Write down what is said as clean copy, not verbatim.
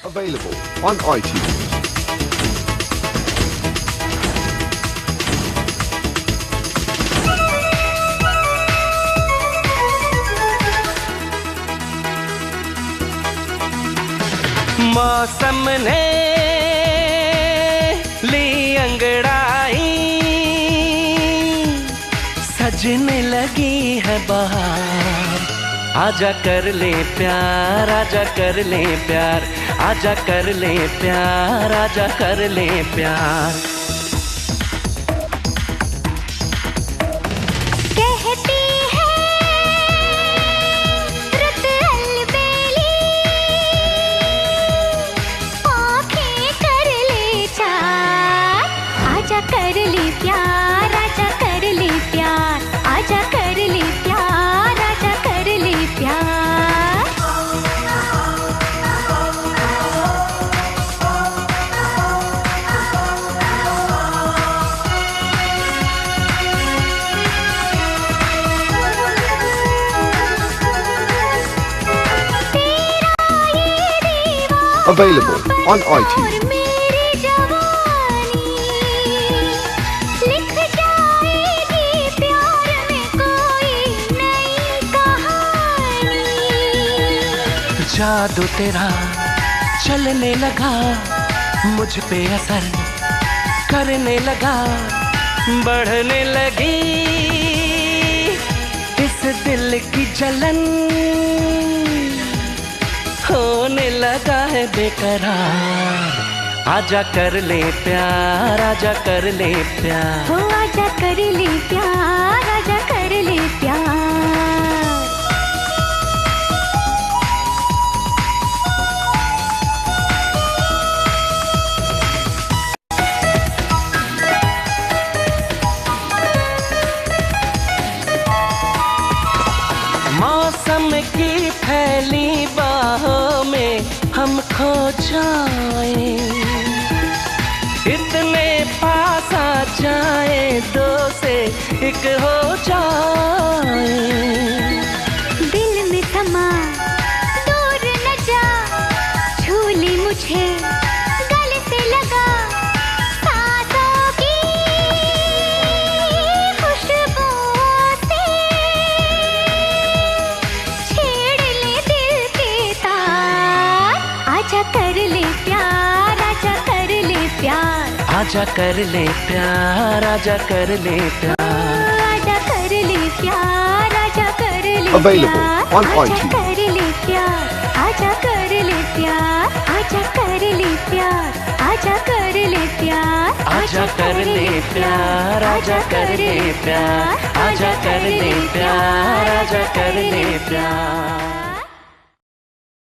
Available on iTunes. मौसम ने ली अंगड़ाई, सजने लगी है बहार। आजा कर ले प्यार, आजा कर ले प्यार, आजा कर ले प्यार, आजा कर ले प्यार। Available on iTunes. जादू तेरा चलने लगा, मुझ पे असर करने लगा, बढ़ने लगी इस दिल की जलन, होने लगा है बेकरार। आजा कर ले प्यार, आजा कर ले प्यार, हो आजा कर ले प्यार, आजा कर ले प्यार। मौसम की फैली बाहों में हम खो जाए, इतने पास आ जाए, दो से एक हो जाए। दिल में समा दूर न जा, छू ले मुझे गले से लगा, सांसों की खुशबू से छेड़ ले दिल के तार। आजा कर ले प्यार, आजा कर ले प्यार, आजा कर ले प्यार, आजा कर ले प्यार, आजा कर ले प्यार, आजा कर ले Available on आजा iTunes. कर ले प्यार, आजा कर ले प्यार, आजा कर ले प्यार, आजा कर ले प्यार, आजा कर ले प्यार, आजा कर ले प्यार, आजा कर ले प्यार, आजा कर ले प्यार।